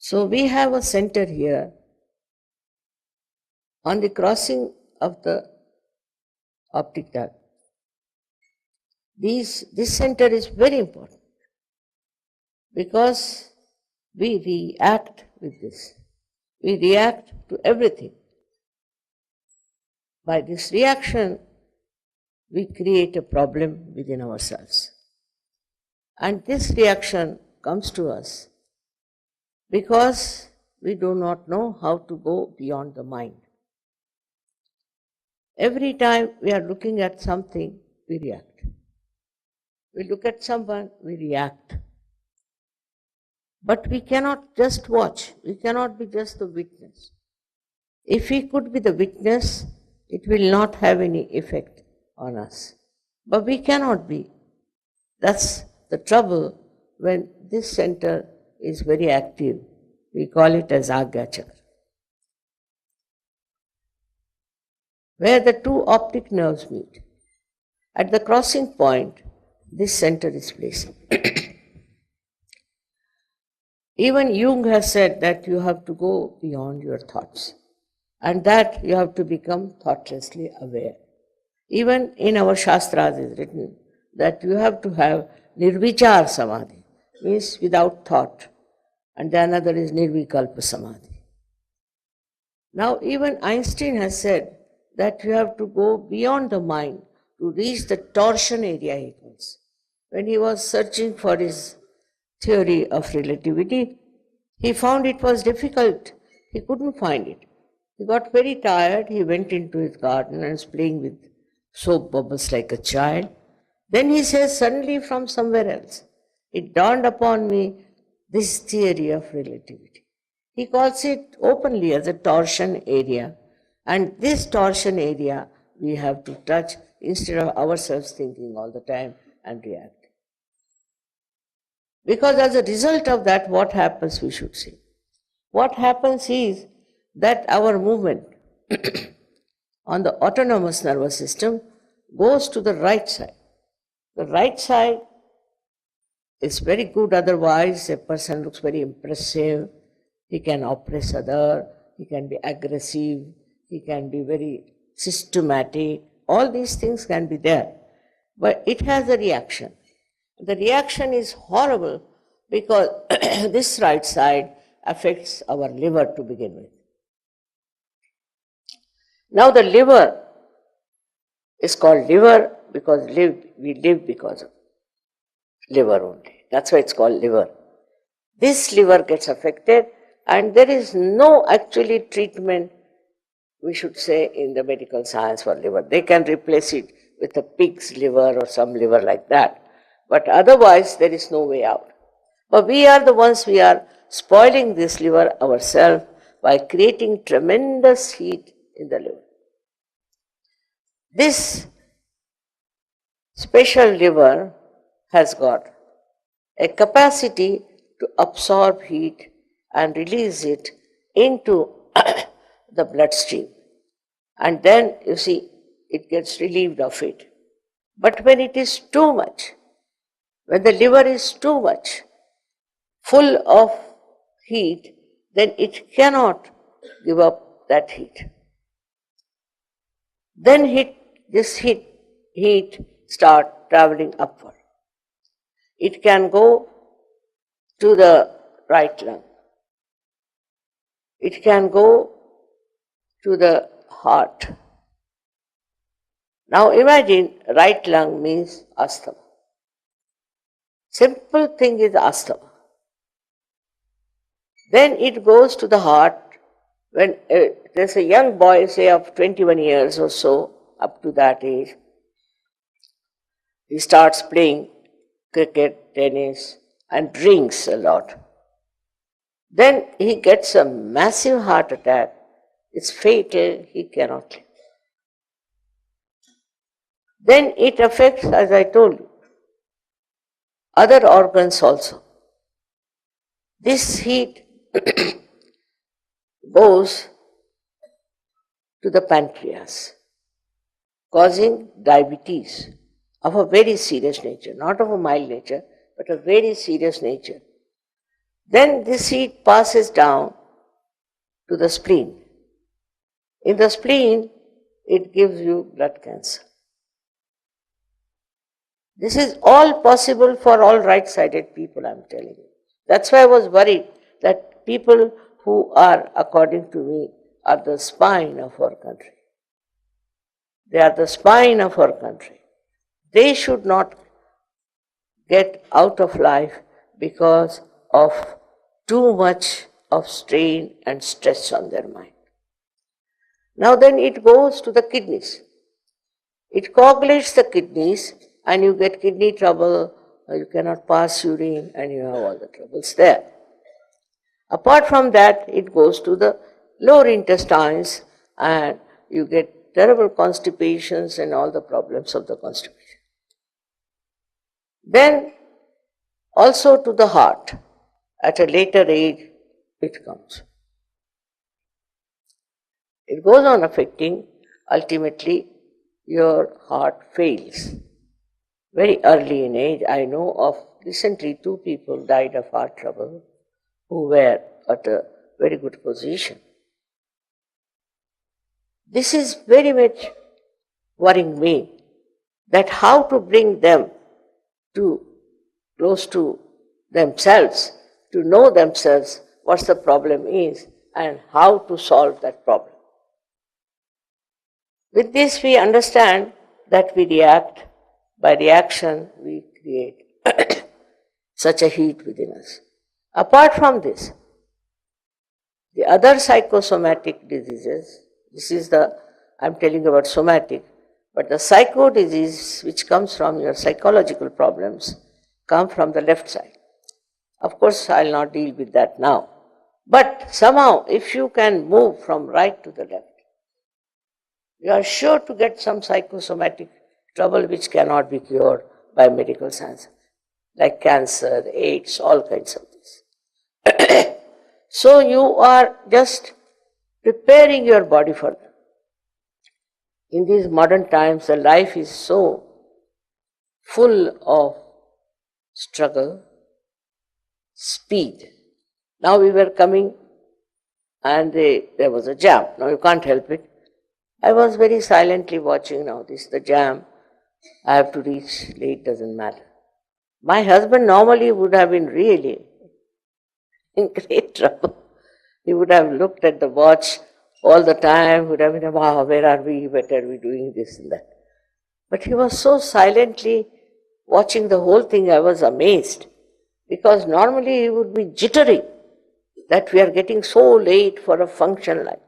So we have a center here on the crossing of the optic duct. This center is very important because we react with this. We react to everything. By this reaction, we create a problem within ourselves. And this reaction comes to us because we do not know how to go beyond the mind. Every time we are looking at something, we react. We look at someone, we react. But we cannot just watch. We cannot be just the witness. If we could be the witness, it will not have any effect on us. But we cannot be. That's the trouble when this center is very active. We call it as Agya Chakra. Where the two optic nerves meet. At the crossing point, this center is placed. Even Jung has said that you have to go beyond your thoughts and that you have to become thoughtlessly aware. Even in our Shastras it is written that you have to have Nirvichar Samadhi, means without thought, and the another is Nirvikalpa Samadhi. Now even Einstein has said that you have to go beyond the mind to reach the torsion area, he calls. When he was searching for his theory of relativity, he found it was difficult. He couldn't find it. He got very tired. He went into his garden and was playing with soap bubbles like a child. Then he says, suddenly from somewhere else, it dawned upon me this theory of relativity. He calls it openly as a torsion area. And this torsion area we have to touch instead of ourselves thinking all the time and react. Because as a result of that, what happens, we should say? What happens is that our movement on the autonomous nervous system goes to the right side. The right side is very good, otherwise a person looks very impressive, he can oppress other, he can be aggressive, he can be very systematic, all these things can be there. But it has a reaction. The reaction is horrible because this right side affects our liver to begin with. Now the liver is called liver because we live because of liver only. That's why it's called liver. This liver gets affected and there is no actually treatment, we should say, in the medical science for liver. They can replace it with a pig's liver or some liver like that. But otherwise, there is no way out. But we are the ones, we are spoiling this liver ourselves by creating tremendous heat in the liver. This special liver has got a capacity to absorb heat and release it into the bloodstream. And then, you see, it gets relieved of it. But when it is too much, when the liver is too much full of heat, then it cannot give up that heat. Then this heat start traveling upward. It can go to the right lung. It can go to the heart. Now imagine right lung means asthma. Simple thing is asthma. Then it goes to the heart. When there's a young boy, say of 21 years or so, up to that age, he starts playing cricket, tennis, and drinks a lot. Then he gets a massive heart attack. It's fatal, he cannot live. Then it affects, as I told you, other organs also. This heat goes to the pancreas, causing diabetes of a very serious nature, not of a mild nature, but a very serious nature. Then this heat passes down to the spleen. In the spleen, it gives you blood cancer. This is all possible for all right-sided people, I'm telling you. That's why I was worried that people who are, according to me, are the spine of our country. They are the spine of our country. They should not get out of life because of too much of strain and stress on their mind. Now then it goes to the kidneys. It coagulates the kidneys and you get kidney trouble, or you cannot pass urine and you have all the troubles there. Apart from that, it goes to the lower intestines and you get terrible constipations and all the problems of the constipation. Then also to the heart. At a later age, it comes. It goes on affecting, ultimately, your heart fails. Very early in age, I know of recently 2 people died of heart trouble who were at a very good position. This is very much worrying me, that how to bring them to close to themselves, to know themselves what the problem is and how to solve that problem. With this we understand that we react. By reaction we create such a heat within us. Apart from this, the other psychosomatic diseases, this is I'm telling about somatic, but the psycho disease which comes from your psychological problems come from the left side. Of course, I'll not deal with that now. But somehow, if you can move from right to the left, you are sure to get some psychosomatic trouble which cannot be cured by medical science, like cancer, AIDS, all kinds of this. So you are just preparing your body for them. In these modern times, the life is so full of struggle, speed. Now we were coming and there was a jam. Now you can't help it. I was very silently watching now the jam. I have to reach late, doesn't matter. My husband normally would have been really in great trouble. He would have looked at the watch all the time, would have been, wow, where are we, what are we doing, this and that. But he was so silently watching the whole thing, I was amazed. Because normally he would be jittery that we are getting so late for a function like.